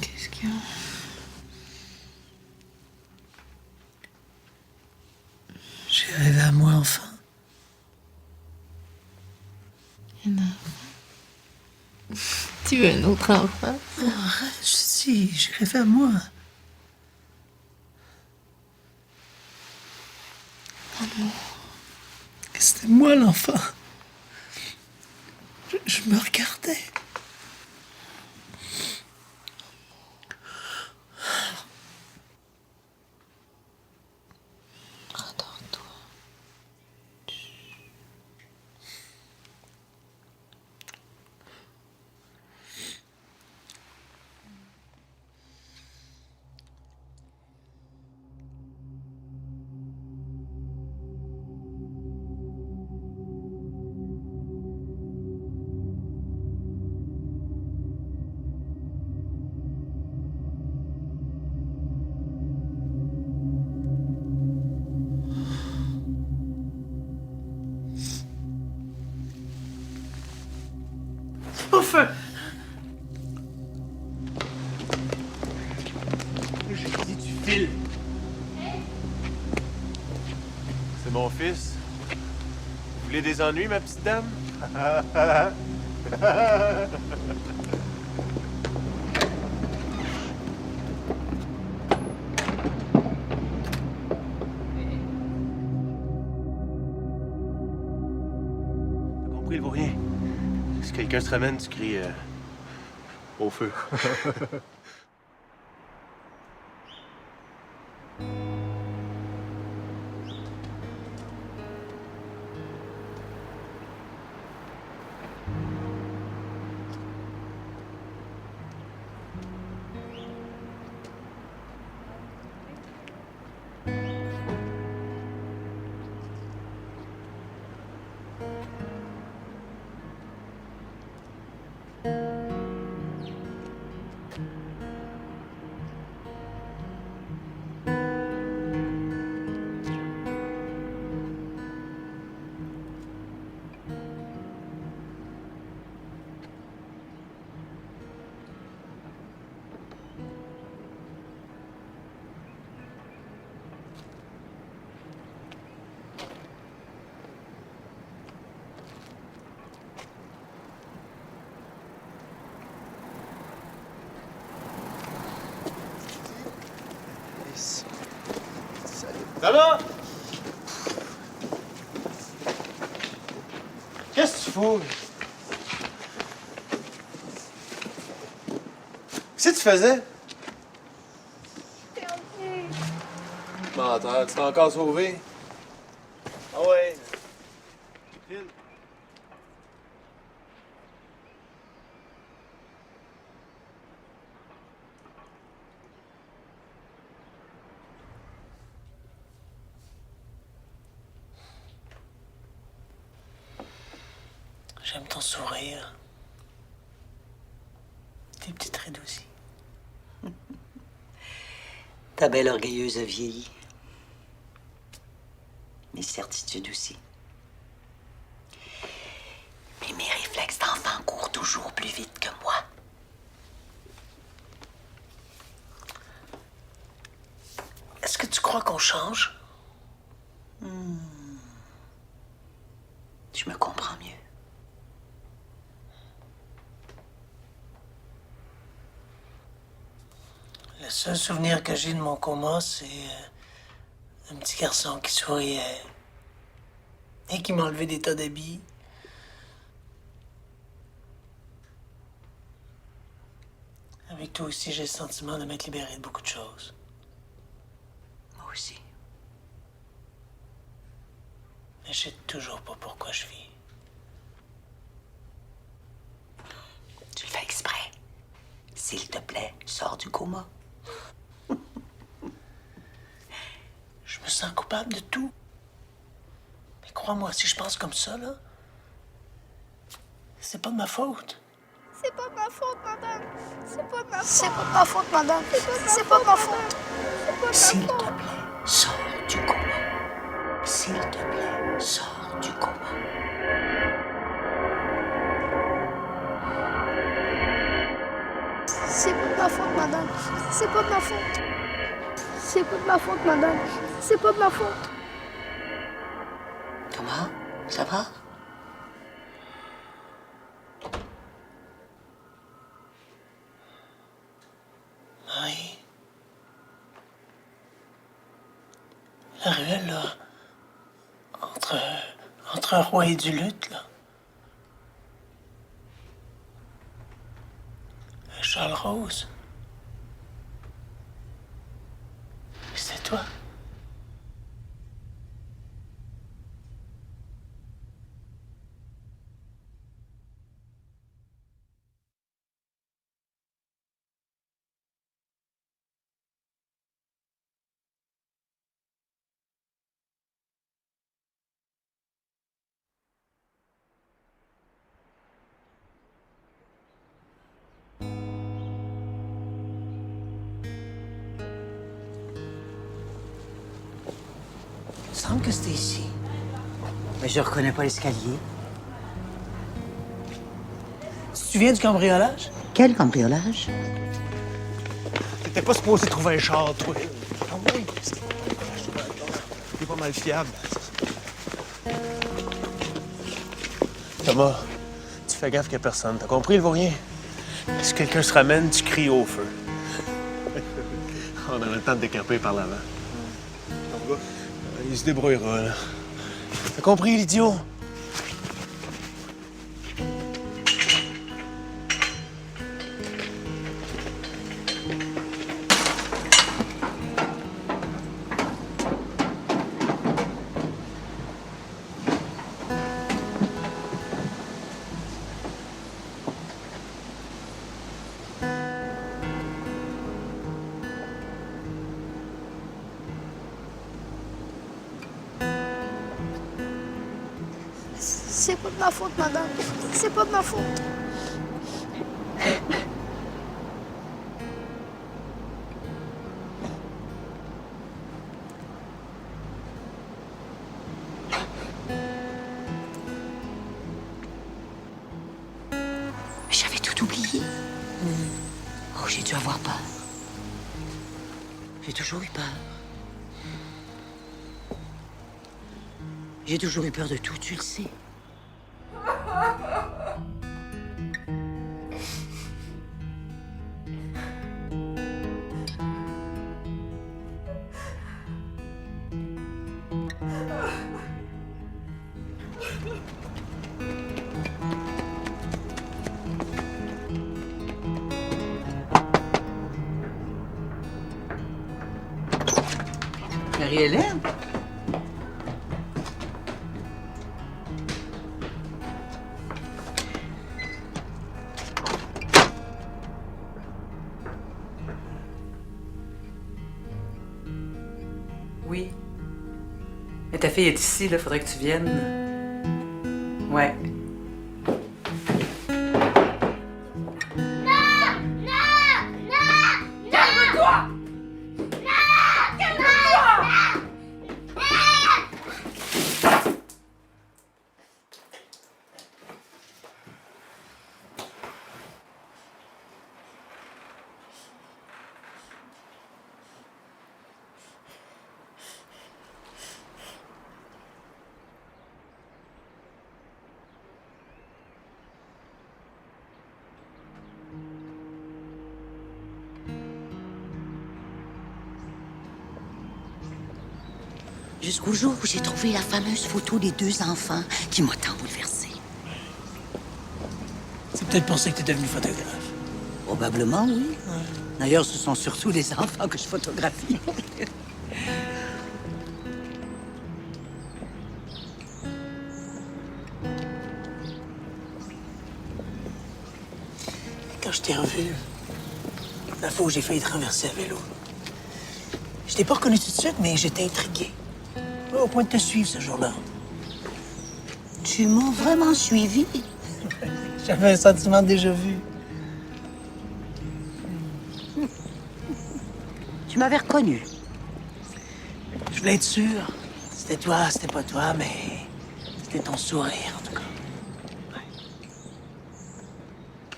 Qu'est-ce qu'il y a? J'ai rêvé à moi enfant. Tu veux un autre enfant? Oh, arrête, je dis, j'ai rêvé à moi. C'était moi l'enfant. Je me regardais. Endors-toi. Au feu! J'ai dit tu files. C'est mon fils. Vous voulez des ennuis, ma petite dame? compris le vaurien? Si quelqu'un se ramène, tu cries au feu. Ça va? Qu'est-ce que tu fous? Qu'est-ce que tu faisais? Menteur, tu t'es encore sauvé? Ah ouais. File. J'aime ton sourire. Tes petites rides aussi. Ta belle orgueilleuse a vieilli. Mes certitudes aussi. Mais mes réflexes d'enfant courent toujours plus vite que moi. Est-ce que tu crois qu'on change? Je me comprends mieux. Le seul souvenir que j'ai de mon coma, c'est un petit garçon qui souriait et qui m'enlevait des tas d'habits. Avec toi aussi, j'ai le sentiment de m'être libéré de beaucoup de choses. Moi aussi. Mais je sais toujours pas pourquoi je vis. Tu le fais exprès. S'il te plaît, sors du coma. Je me sens coupable de tout. Mais crois-moi, si je pense comme ça, là, c'est pas de ma faute. C'est pas ma faute, madame. C'est pas ma faute. C'est pas ma faute, madame. C'est pas ma faute. S'il te plaît, sors du coma. S'il te plaît, sors du coma. C'est pas de ma faute, madame. C'est pas de ma faute. C'est pas de ma faute, madame. C'est pas de ma faute. Comment? Ça va? Oui. La ruelle, là, entre un roi et du luth, là. Charles Rose. C'est toi. Il me semble que c'était ici. Mais je reconnais pas l'escalier. Tu te souviens du cambriolage? Quel cambriolage? T'étais pas supposé trouver un char, toi. Ah oui? T'es pas mal fiable. Thomas, tu fais gaffe qu'il y a personne. T'as compris le vaurien? Si quelqu'un se ramène, tu cries au feu. On a le temps de décamper par l'avant. Il se débrouillera, là. T'as compris, l'idiot? C'est pas de ma faute, madame. C'est pas de ma faute. J'avais tout oublié. Oh, j'ai dû avoir peur. J'ai toujours eu peur. J'ai toujours eu peur de tout, tu le sais. Marie-Hélène? Oui. Mais ta fille est ici, là, faudrait que tu viennes. Ouais. Calme-toi! Jusqu'au jour où j'ai trouvé la fameuse photo des 2 enfants qui m'a tant bouleversée. C'est peut-être pour ça que t'es devenu photographe. Probablement, oui. D'ailleurs, ce sont surtout les enfants que je photographie. Quand je t'ai revu, la fois où j'ai failli traverser à vélo, je t'ai pas reconnu tout de suite, mais j'étais intrigué. Au point de te suivre ce jour-là. Tu m'as vraiment suivi? J'avais un sentiment de déjà-vu. Tu m'avais reconnu. Je voulais être sûr. C'était toi, c'était pas toi, mais c'était ton sourire, en tout cas.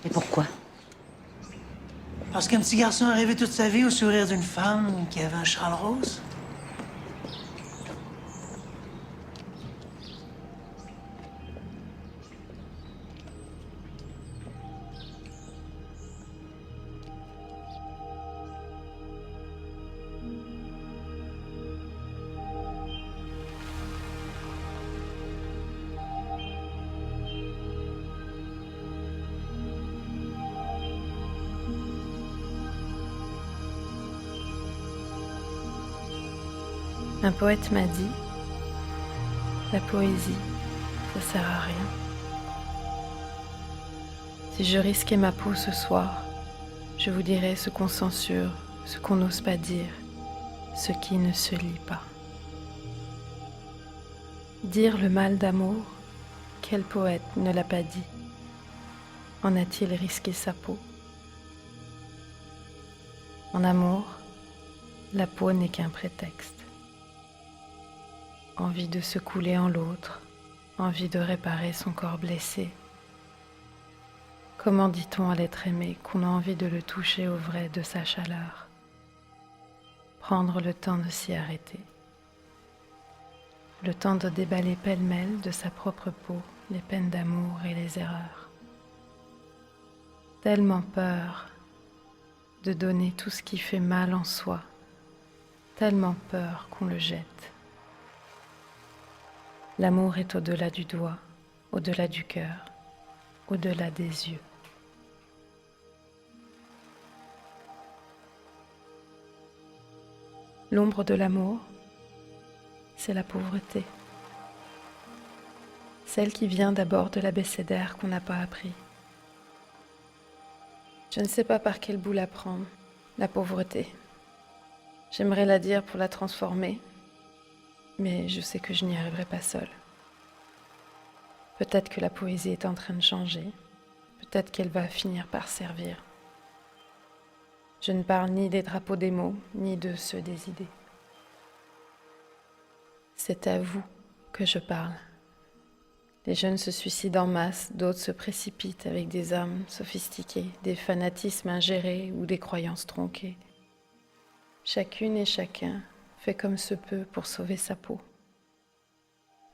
Et pourquoi? Parce qu'un petit garçon a rêvé toute sa vie au sourire d'une femme qui avait un châle rose. Un poète m'a dit, la poésie, ça sert à rien. Si je risquais ma peau ce soir, je vous dirais ce qu'on censure, ce qu'on n'ose pas dire, ce qui ne se lit pas. Dire le mal d'amour, quel poète ne l'a pas dit? En a-t-il risqué sa peau? En amour, la peau n'est qu'un prétexte. Envie de se couler en l'autre, envie de réparer son corps blessé. Comment dit-on à l'être aimé qu'on a envie de le toucher au vrai de sa chaleur? Prendre le temps de s'y arrêter. Le temps de déballer pêle-mêle de sa propre peau les peines d'amour et les erreurs. Tellement peur de donner tout ce qui fait mal en soi, tellement peur qu'on le jette. L'amour est au-delà du doigt, au-delà du cœur, au-delà des yeux. L'ombre de l'amour, c'est la pauvreté. Celle qui vient d'abord de l'abécédaire qu'on n'a pas appris. Je ne sais pas par quel bout la prendre, la pauvreté. J'aimerais la dire pour la transformer, mais je sais que je n'y arriverai pas seule. Peut-être que la poésie est en train de changer. Peut-être qu'elle va finir par servir. Je ne parle ni des drapeaux des mots, ni de ceux des idées. C'est à vous que je parle. Les jeunes se suicident en masse, d'autres se précipitent avec des armes sophistiquées, des fanatismes ingérés ou des croyances tronquées. Chacune et chacun fait comme se peut pour sauver sa peau.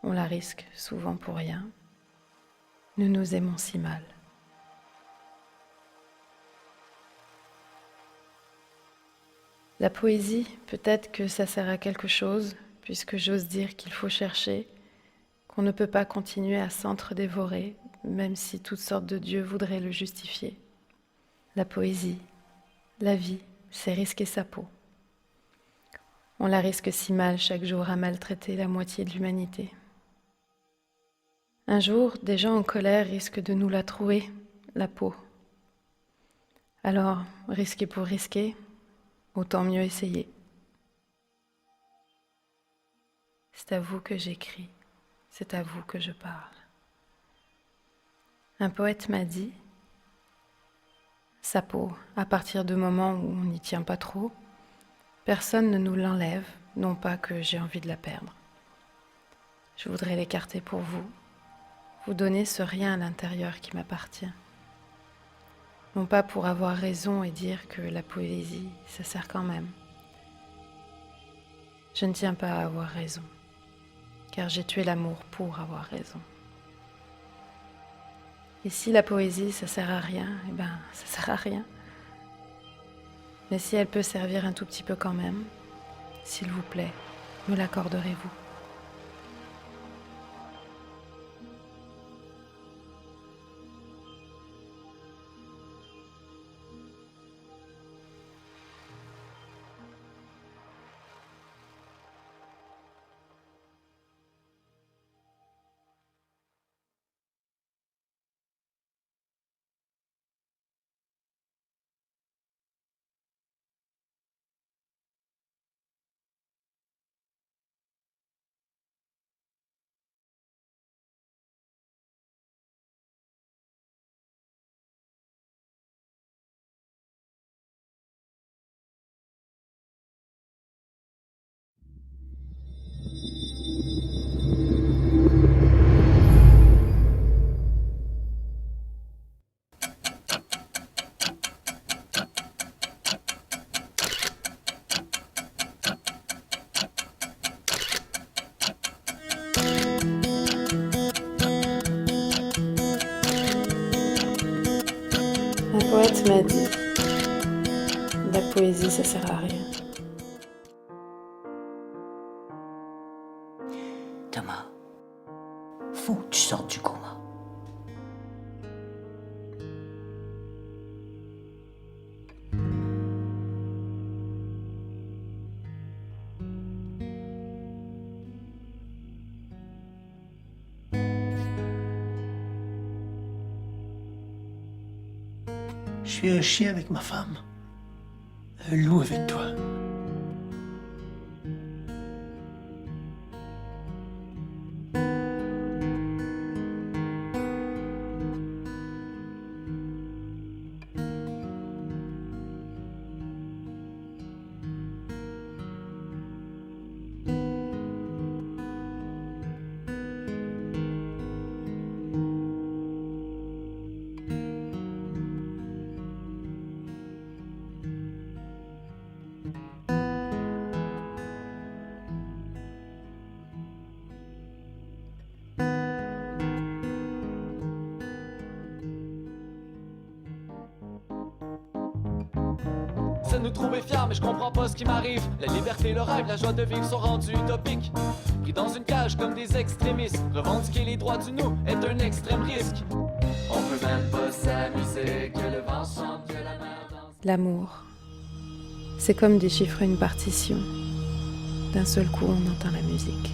On la risque souvent pour rien. Nous nous aimons si mal. La poésie, peut-être que ça sert à quelque chose, puisque j'ose dire qu'il faut chercher, qu'on ne peut pas continuer à s'entre-dévorer, même si toutes sortes de dieux voudraient le justifier. La poésie, la vie, c'est risquer sa peau. On la risque si mal chaque jour à maltraiter la moitié de l'humanité. Un jour, des gens en colère risquent de nous la trouer, la peau. Alors, risquer pour risquer, autant mieux essayer. C'est à vous que j'écris, c'est à vous que je parle. Un poète m'a dit, sa peau, à partir du moment où on n'y tient pas trop, personne ne nous l'enlève, non pas que j'ai envie de la perdre. Je voudrais l'écarter pour vous donner ce rien à l'intérieur qui m'appartient. Non pas pour avoir raison et dire que la poésie, ça sert quand même. Je ne tiens pas à avoir raison, car j'ai tué l'amour pour avoir raison. Et si la poésie, ça sert à rien, eh ben, ça sert à rien. Mais si elle peut servir un tout petit peu quand même, s'il vous plaît, me l'accorderez-vous ? Un poète m'a dit, la poésie, ça sert à rien. Thomas, faut que tu sortes du coma. Je suis un chien avec ma femme, un loup avec toi. C'est de nous trouver fiers, mais je comprends pas ce qui m'arrive. La liberté, le rêve, la joie de vivre sont rendus utopiques. Pris dans une cage comme des extrémistes, revendiquer les droits du nous est un extrême risque. On peut même pas s'amuser, que le vent chante, que la mer danse. L'amour, c'est comme déchiffrer une partition. D'un seul coup, on entend la musique.